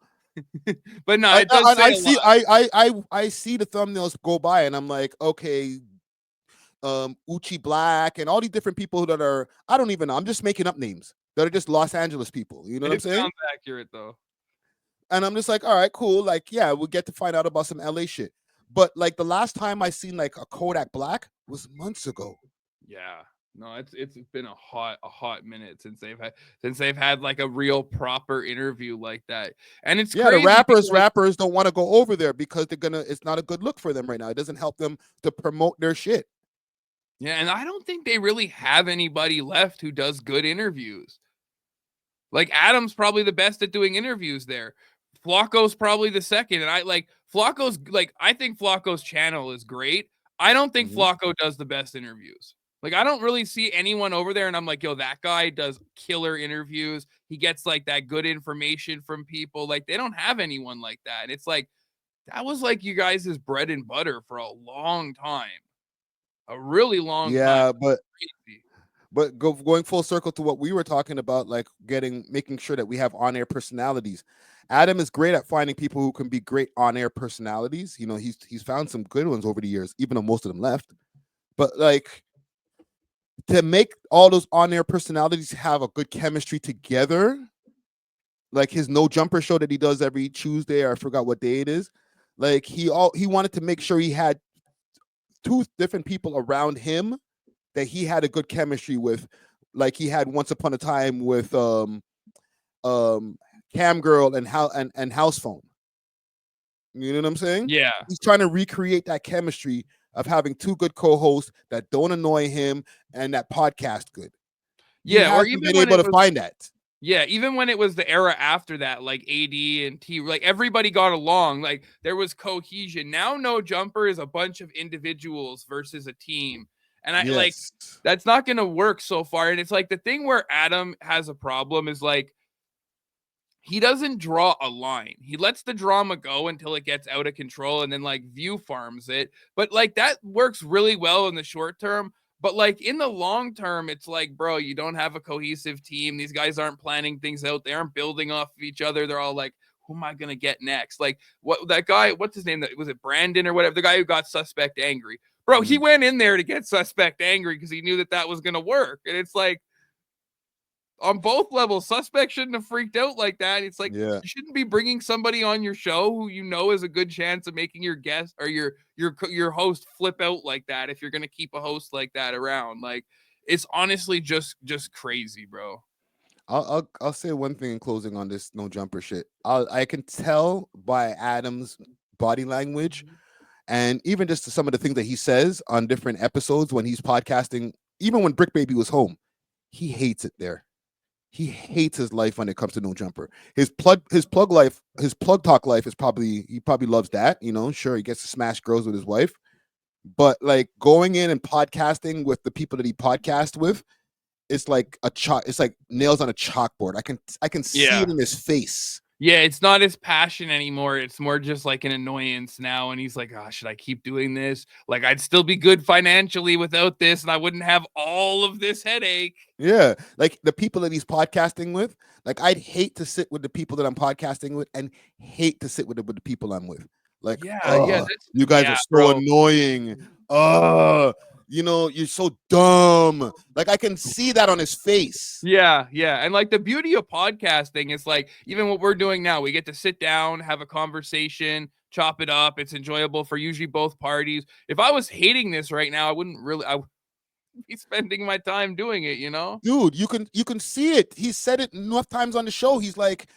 But no, it does say I see the thumbnails go by and I'm like, okay, Uchi Black and all these different people that are, I don't even know, I'm just making up names that are just Los Angeles people. You know what I'm saying? Sounds accurate though. And I'm just like, all right, cool. Like, yeah, we'll get to find out about some LA shit. But like the last time I seen like a Kodak Black was months ago. Yeah. No, it's been a hot minute since they've had like a real proper interview like that. And it's crazy. The rappers don't want to go over there because it's not a good look for them right now. It doesn't help them to promote their shit. Yeah, and I don't think they really have anybody left who does good interviews. Like Adam's probably the best at doing interviews there. Flacco's probably the second. And I think Flacco's channel is great. I don't think Mhm. Flacco does the best interviews. Like, I don't really see anyone over there, and I'm like, yo, that guy does killer interviews. He gets like that good information from people. Like, they don't have anyone like that. And it's like, that was like you guys' bread and butter for a long time, a really long time. Yeah, but Crazy. going full circle to what we were talking about, like making sure that we have on-air personalities. Adam is great at finding people who can be great on-air personalities. You know, he's found some good ones over the years, even though most of them left. But like to make all those on-air personalities have a good chemistry together, like his no jumper show that he does every Tuesday, or I forgot what day it is. Like he wanted to make sure he had two different people around him that he had a good chemistry with, like he had once upon a time with um Cam Girl and House Phone. You know what I'm saying? Yeah. He's trying to recreate that chemistry of having two good co-hosts that don't annoy him and that podcast good. He Yeah. Or hasn't even been when able it to was, find that. yeah, even when it was the era after that, like AD and T, like everybody got along, like there was cohesion. Now, No Jumper is a bunch of individuals versus a team. And I like, Yes. that's not going to work so far. And it's like the thing where Adam has a problem is like, he doesn't draw a line. He lets the drama go until it gets out of control and then like view farms it. But like that works really well in the short term. But like in the long term, it's like, bro, you don't have a cohesive team. These guys aren't planning things out. They aren't building off of each other. They're all like, who am I gonna get next? Like what that guy, what's his name? That was it Brandon or whatever, the guy who got Suspect angry. Bro, he went in there to get Suspect angry because he knew that that was gonna work. And it's like, on both levels, Suspect shouldn't have freaked out like that. It's like Yeah. you shouldn't be bringing somebody on your show who you know is a good chance of making your guest or your host flip out like that if you're gonna keep a host like that around. Like it's honestly just crazy, bro. I'll say one thing in closing on this no jumper shit. I can tell by Adam's body language and even just some of the things that he says on different episodes when he's podcasting, even when Brick Baby was home, he hates it there. He hates his life when it comes to no jumper. His plug talk life is probably he probably loves that. You know, sure he gets to smash girls with his wife, but like going in and podcasting with the people that he podcast with, it's like it's like nails on a chalkboard. I can see Yeah. it in his face. Yeah, it's not his passion anymore. It's more just like an annoyance now. And he's like, oh, should I keep doing this? Like, I'd still be good financially without this, and I wouldn't have all of this headache. Yeah, like the people that he's podcasting with, like I'd hate to sit with the people that I'm podcasting with and hate to sit with the people I'm with. Like, Yeah, oh, that's you guys are yeah, so bro. annoying. Oh, you know, you're so dumb. Like I can see that on his face. Yeah, yeah. And like the beauty of podcasting is like even what we're doing now, we get to sit down, have a conversation, chop it up. It's enjoyable for usually both parties. If I was hating this right now, I would be spending my time doing it, you know? Dude, you can see it. He said it enough times on the show. He's like,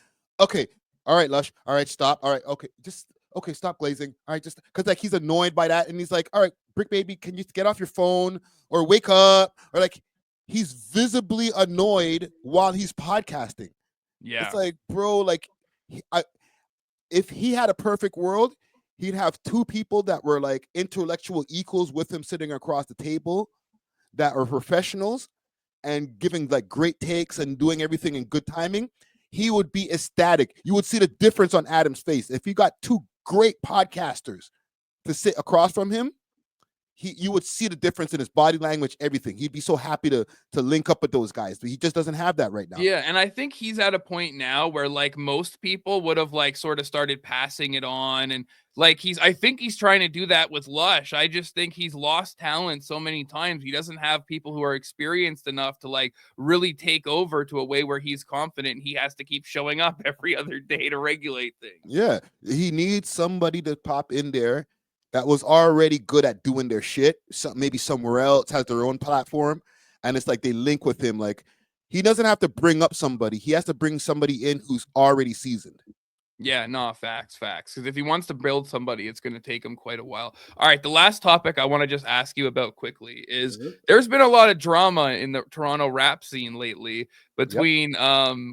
okay, all right, Lush, all right, stop, all right, okay, just okay, stop glazing, all right, just because like he's annoyed by that, and he's like, all right, Brick Baby, can you get off your phone or wake up, or like he's visibly annoyed while he's podcasting. It's Yeah. like, bro, like, if he had a perfect world, he'd have two people that were like intellectual equals with him sitting across the table that are professionals and giving like great takes and doing everything in good timing, he would be ecstatic. You would see the difference on Adam's face. If he got two great podcasters to sit across from him, you would see the difference in his body language, everything. He'd be so happy to link up with those guys, but he just doesn't have that right now. Yeah, and I think he's at a point now where like most people would have like sort of started passing it on and like I think he's trying to do that with Lush. I just think he's lost talent so many times. He doesn't have people who are experienced enough to like really take over to a way where he's confident. He has to keep showing up every other day to regulate things. Yeah, he needs somebody to pop in there that was already good at doing their shit. Maybe somewhere else has their own platform, and it's like they link with him. Like he doesn't have to bring up somebody; he has to bring somebody in who's already seasoned. Yeah, no, facts. Because if he wants to build somebody, it's going to take him quite a while. All right, the last topic I want to just ask you about quickly is there's been a lot of drama in the Toronto rap scene lately Yep. between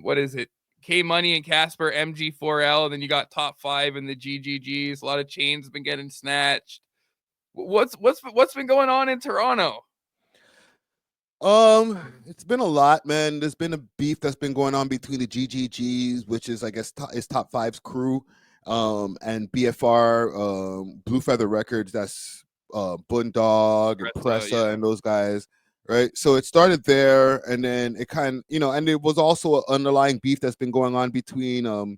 what is it? K Money and Casper, MG4L, and then you got Top 5 and the GGGs. A lot of chains have been getting snatched. What's been going on in Toronto? It's been a lot, man. There's been a beef that's been going on between the GGGs, which is I guess is Top Five's crew, and BFR, Blue Feather Records. That's Bundog and Pressa Yeah, and those guys, right? So it started there, and then it and it was also an underlying beef that's been going on between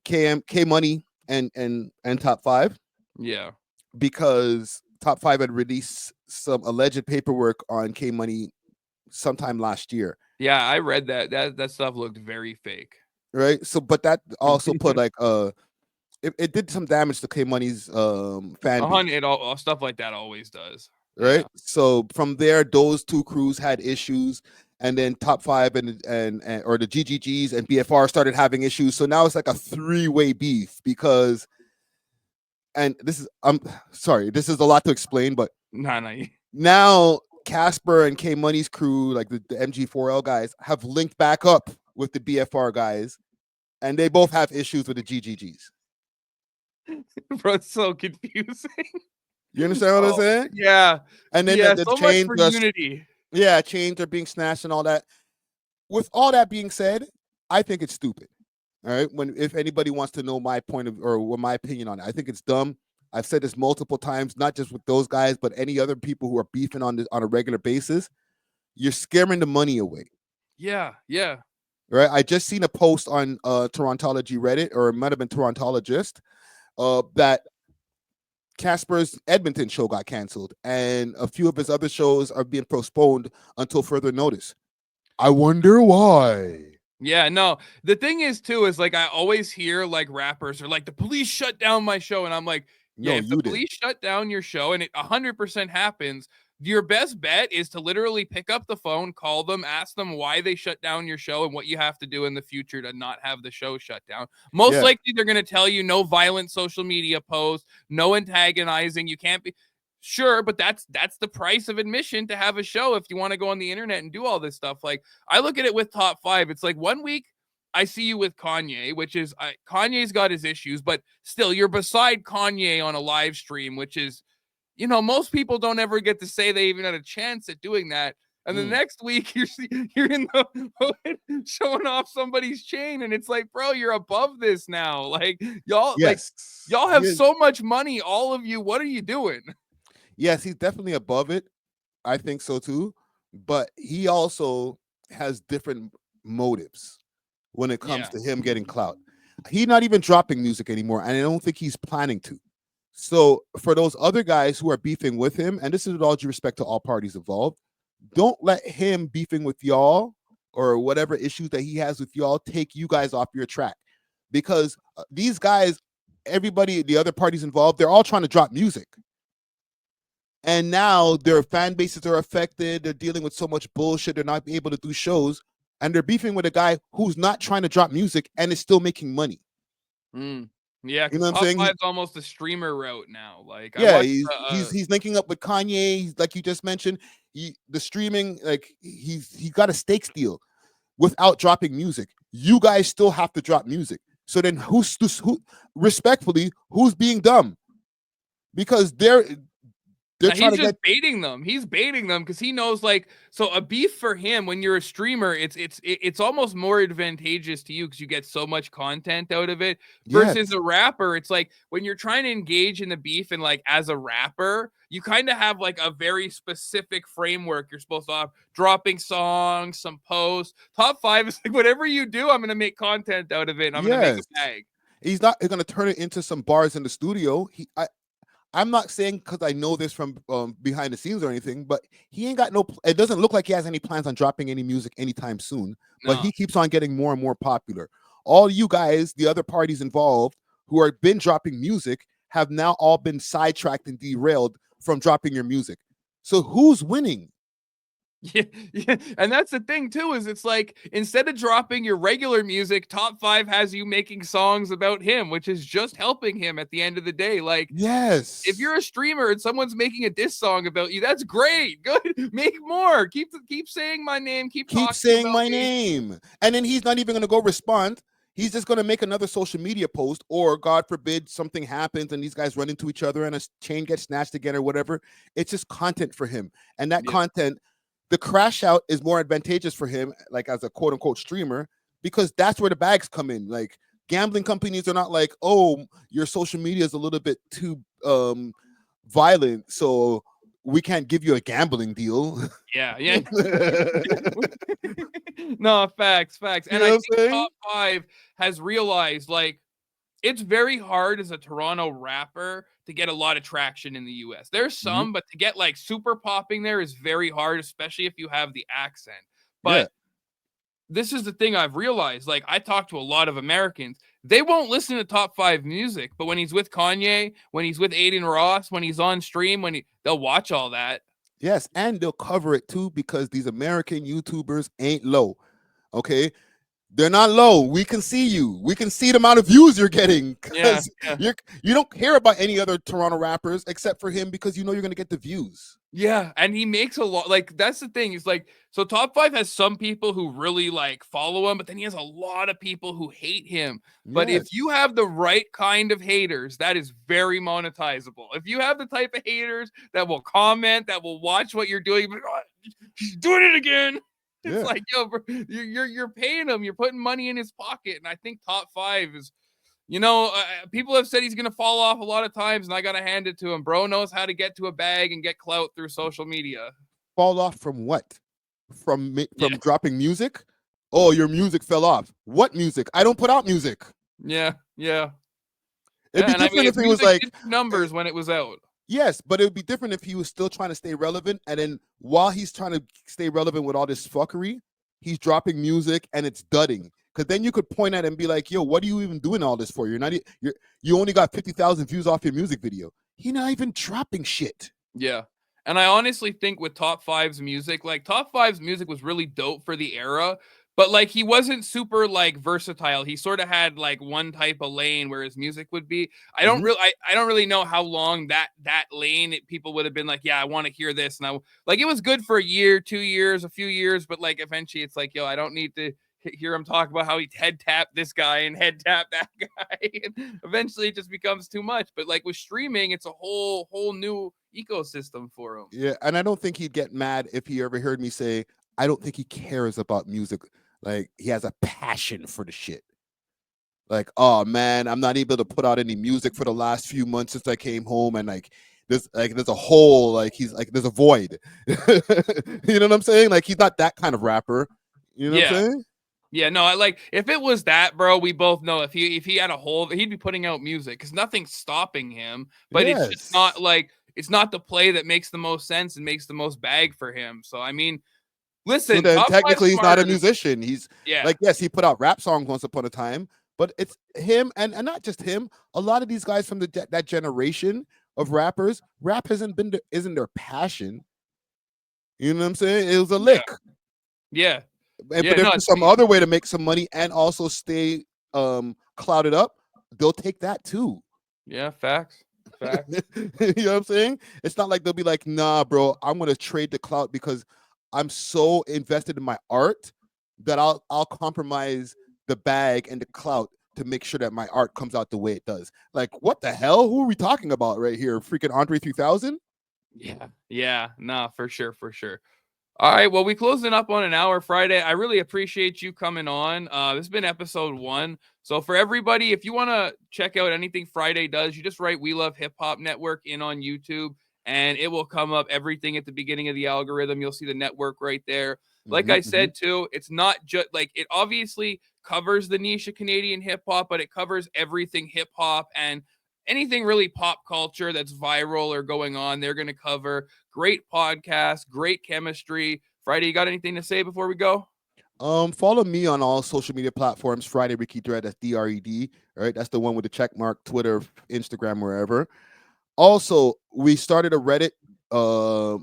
K Money and Top Five, yeah, because Top Five had released some alleged paperwork on K Money sometime last year, yeah. I read that. That stuff looked very fake. right? So, but that also put like it did some damage to K Money's fan base, It all stuff like that always does. right? Yeah, So from there, those two crews had issues, and then Top Five and or the GGGs and BFR started having issues. So now it's like a three-way beef because, and this is I'm sorry, this is a lot to explain, but nah. now Casper and K Money's crew, like the MG4L guys, have linked back up with the BFR guys, and they both have issues with the GGGs. Bro, it's so confusing. You understand what I'm Oh, saying? yeah, And then yeah. the So much chains, for unity. yeah, chains are being snatched and all that. With all that being said, I think it's stupid. All right. When if anybody wants to know my point of or what my opinion on it, I think it's dumb. I've said this multiple times, not just with those guys, but any other people who are beefing on this on a regular basis. You're scaring the money away. Yeah, yeah. Right. I just seen a post on Torontology Reddit, or it might have been Torontologist, that Casper's Edmonton show got canceled, and a few of his other shows are being postponed until further notice. I wonder why. Yeah, no. The thing is too is like I always hear like rappers are like the police shut down my show, and I'm like, yeah, No, if the you did. police shut down your show and it 100% happens, your best bet is to literally pick up the phone, call them, ask them why they shut down your show and what you have to do in the future to not have the show shut down. Most Yeah. likely they're going to tell you no violent social media posts, no antagonizing, you can't be sure, but that's the price of admission to have a show if you want to go on the internet and do all this stuff. Like I look at it with Top Five. It's like 1 week I see you with Kanye, which is Kanye's got his issues, but still you're beside Kanye on a live stream, which is, most people don't ever get to say they even had a chance at doing that. And the next week you're in the showing off somebody's chain, and it's like, bro, you're above this now. Like Yes. y'all He have is, so much money, all of you. What are you doing? yes, he's definitely above it. I think so too. But he also has different motives when it comes Yeah. to him getting clout. He's not even dropping music anymore, and I don't think he's planning to. So for those other guys who are beefing with him, and this is with all due respect to all parties involved, don't let him beefing with y'all or whatever issues that he has with y'all take you guys off your track. Because these guys, everybody, the other parties involved, they're all trying to drop music. And now their fan bases are affected. They're dealing with so much bullshit. They're not able to do shows. And they're beefing with a guy who's not trying to drop music and is still making money. Yeah, You know because what I'm Top saying? Five's almost a streamer route now. Like I Yeah, watched he's linking up with Kanye. Like you just mentioned, the streaming, like he got a stakes deal without dropping music. You guys still have to drop music. So then who respectfully, who's being dumb? Because they're now trying he's to just get baiting them. He's baiting them because he knows, like, so a beef for him when you're a streamer, it's almost more advantageous to you because you get so much content out of it. Versus yes, a rapper, it's like when you're trying to engage in the beef and like as a rapper, you kind of have like a very specific framework you're supposed to have. Dropping songs, some posts. Top Five is like whatever you do, I'm gonna make content out of it. And I'm gonna make a yes. bag. He's not going to turn it into some bars in the studio. I'm not saying because I know this from behind the scenes or anything, but he ain't got no. It doesn't look like he has any plans on dropping any music anytime soon. But No. he keeps on getting more and more popular. All you guys, the other parties involved, who are been dropping music, have now all been sidetracked and derailed from dropping your music. So who's winning? Yeah, yeah, and that's the thing too, is it's like instead of dropping your regular music, Top Five has you making songs about him, which is just helping him at the end of the day. Like, if Yes. you're a streamer and someone's making a diss song about you, that's great. Good, make more. Keep saying my name. Keep Keep talking saying about my me. name. And then he's not even going to go respond. he's just going to make another social media post, or God forbid something happens and these guys run into each other and a chain gets snatched again or whatever. It's just content for him. And that Yeah. content, the crash out is more advantageous for him, like as a quote unquote streamer, because that's where the bags come in. Like gambling companies are not like, oh, your social media is a little bit too violent, so we can't give you a gambling deal. Yeah, yeah. No, facts. You And know I what think I'm saying? Top 5 has realized like it's very hard as a Toronto rapper to get a lot of traction in the US. There's Mhm. some, but to get like super popping there is very hard, especially if you have the accent. Yeah. But this is the thing I've realized. Like, I talk to a lot of Americans. They won't listen to top 5 music, but when he's with Kanye, when he's with Aiden Ross, when he's on stream, they'll watch all that. Yes, and they'll cover it too because these American YouTubers ain't low. Okay, they're not low. We can see you. We can see the amount of views you're getting Yeah, because yeah. you don't care about any other Toronto rappers except for him because you know you're gonna get the views. Yeah, and he makes a lot. Like, that's the thing. It's like, so top 5 has some people who really like follow him, but then he has a lot of people who hate him. But if Yes. you have the right kind of haters, that is very monetizable. If you have the type of haters that will comment, that will watch what you're doing, but, "Oh, he's doing it again." It's Yeah. like, yo, bro, you're paying him, you're putting money in his pocket, and I think top 5 is, people have said he's going to fall off a lot of times, and I got to hand it to him. Bro knows how to get to a bag and get clout through social media. Fall off from what? From Yeah. dropping music? Oh, your music fell off. What music? I don't put out music. Yeah. Yeah. It'd Yeah. be And I mean, different his if he was music like, did numbers when it was out. yes, but it would be different if he was still trying to stay relevant. And then while he's trying to stay relevant with all this fuckery, he's dropping music and it's dudding. Because then you could point at it and be like, yo, what are you even doing all this for? You only got 50,000 views off your music video. He not even dropping shit. Yeah. And I honestly think with Top 5's music, like Top 5's music was really dope for the era, but like he wasn't super like versatile. He sort of had like one type of lane where his music would be. Mhm. I don't really know how long that lane people would have been like, yeah, I want to hear this. And like it was good for a year, 2 years, a few years, but like eventually it's like, yo, I don't need to hear him talk about how he head tapped this guy and head tapped that guy. And eventually it just becomes too much. But like with streaming, it's a whole new ecosystem for him. Yeah, and I don't think he'd get mad if he ever heard me say, I don't think he cares about music. Like he has a passion for the shit. Like, oh man, I'm not able to put out any music for the last few months since I came home, and there's a hole, like he's like there's a void. You know what I'm saying? Like he's not that kind of rapper. You know what I'm Yeah. saying? Yeah, no, I like if it was that, bro, we both know if he had a hole, he'd be putting out music because nothing's stopping him. But it's just Yes. not like it's not the play that makes the most sense and makes the most bag for him. So I mean, So listen, then top 5's technically he's not a smarter than musician. He's yeah, like, yes, he put out rap songs once upon a time, but it's him and not just him. A lot of these guys from that generation of rappers, rap isn't their passion. You know what I'm saying? It was a yeah, lick. yeah, But if no, there's some other way to make some money and also stay clouded up, they'll take that too. yeah, facts. You know what I'm saying? It's not like they'll be like, nah, bro, I'm gonna trade the clout because I'm so invested in my art that I'll compromise the bag and the clout to make sure that my art comes out the way it does. Like, what the hell? Who are we talking about right here? Freaking Andre 3000? Yeah, yeah, nah, for sure, for sure. All right, well, we closing up on an hour Friday. I really appreciate you coming on. This has been episode 1. So for everybody, if you want to check out anything Friday does, you just write We Love Hip Hop Network in on YouTube, and it will come up everything at the beginning of the algorithm. You'll see the network right there. Like I said too, it's not just like it obviously covers the niche of Canadian hip hop, but it covers everything hip hop and anything really pop culture that's viral or going on. They're going to cover. Great podcast, great chemistry. Friday, you got anything to say before we go? Follow me on all social media platforms. Friday Ricky Dred, that's DRED. All right, that's the one with the check mark, Twitter, Instagram, wherever. Also, we started a Reddit, r/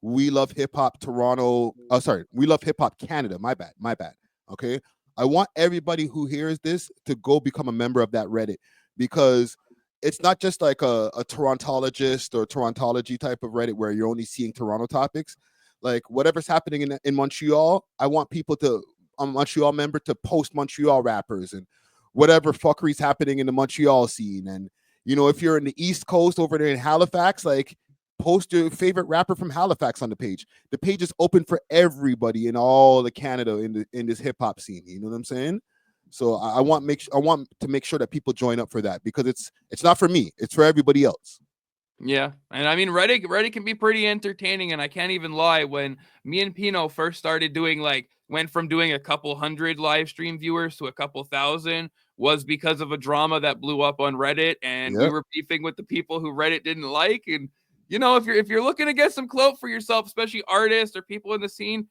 We Love Hip Hop Toronto. Oh, sorry, We Love Hip Hop Canada. My bad. Okay, I want everybody who hears this to go become a member of that Reddit because it's not just like a Torontologist or Torontology type of Reddit where you're only seeing Toronto topics. Like whatever's happening in Montreal, I want people to a Montreal member to post Montreal rappers and whatever fuckery's happening in the Montreal scene. And if you're in the East Coast over there in Halifax, like post your favorite rapper from Halifax on the page. The page is open for everybody in all the Canada in this hip hop scene. You know what I'm saying? So I want to make sure that people join up for that, because it's not for me, it's for everybody else. Yeah, and I mean Reddit can be pretty entertaining, and I can't even lie. When me and Pino first started doing, like, went from doing a couple hundred live stream viewers to a couple thousand, was because of a drama that blew up on Reddit, and we Yep. were beefing with the people who Reddit didn't like. And if you're looking to get some clout for yourself, especially artists or people in the scene,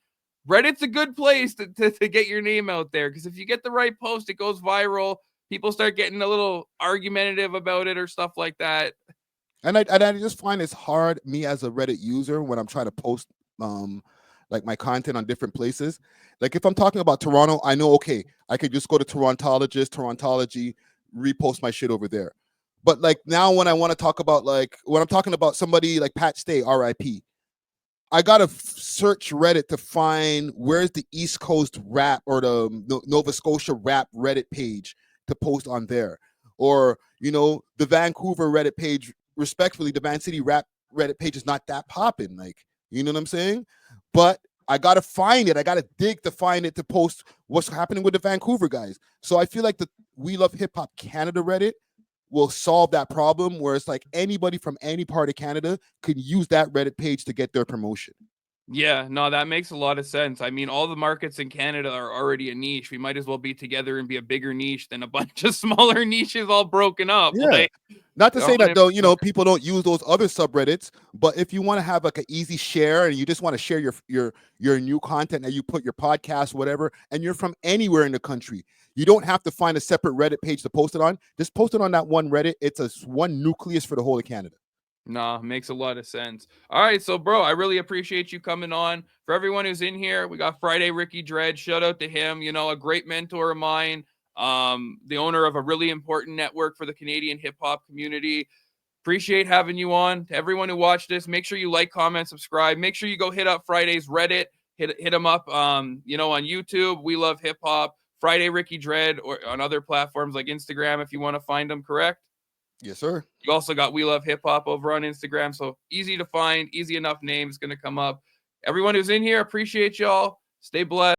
Reddit's a good place to get your name out there, because if you get the right post, it goes viral. People start getting a little argumentative about it or stuff like that. And I just find it's hard, me as a Reddit user, when I'm trying to post like my content on different places. Like if I'm talking about Toronto, I know, okay, I could just go to Torontology, repost my shit over there. But like now, when I want to talk about, like when I'm talking about somebody like Pat Stay, R.I.P., I gotta search Reddit to find where's the East Coast rap or the Nova Scotia rap Reddit page to post on there, or the Vancouver Reddit page. Respectfully, the Van City rap Reddit page is not that popping. Like, you know what I'm saying? But I gotta find it. I gotta dig to find it to post what's happening with the Vancouver guys. So I feel like the We Love Hip Hop Canada Reddit will solve that problem, where it's like anybody from any part of Canada could use that Reddit page to get their promotion. Yeah, no, that makes a lot of sense. I mean, all the markets in Canada are already a niche. We might as well be together and be a bigger niche than a bunch of smaller niches all broken up. Yeah. Like, Not to say that though, 100%. people don't use those other subreddits, but if you want to have like an easy share and you just want to share your new content, and you put your podcast, whatever, and you're from anywhere in the country, you don't have to find a separate Reddit page to post it on. Just post it on that one Reddit. It's a one nucleus for the whole of Canada. Nah, makes a lot of sense. All right, so bro, I really appreciate you coming on. For everyone who's in here, we got Friday Ricky Dred. Shout out to him. A great mentor of mine. The owner of a really important network for the Canadian hip hop community. Appreciate having you on. To everyone who watched this, make sure you like, comment, subscribe. Make sure you go hit up Friday's Reddit. Hit him up. On YouTube. We Love Hip Hop. Friday Ricky Dred, or on other platforms like Instagram if you want to find them. Correct. Yes, sir. You also got We Love Hip Hop over on Instagram. So easy to find, easy enough names going to come up. Everyone who's in here, appreciate y'all. Stay blessed.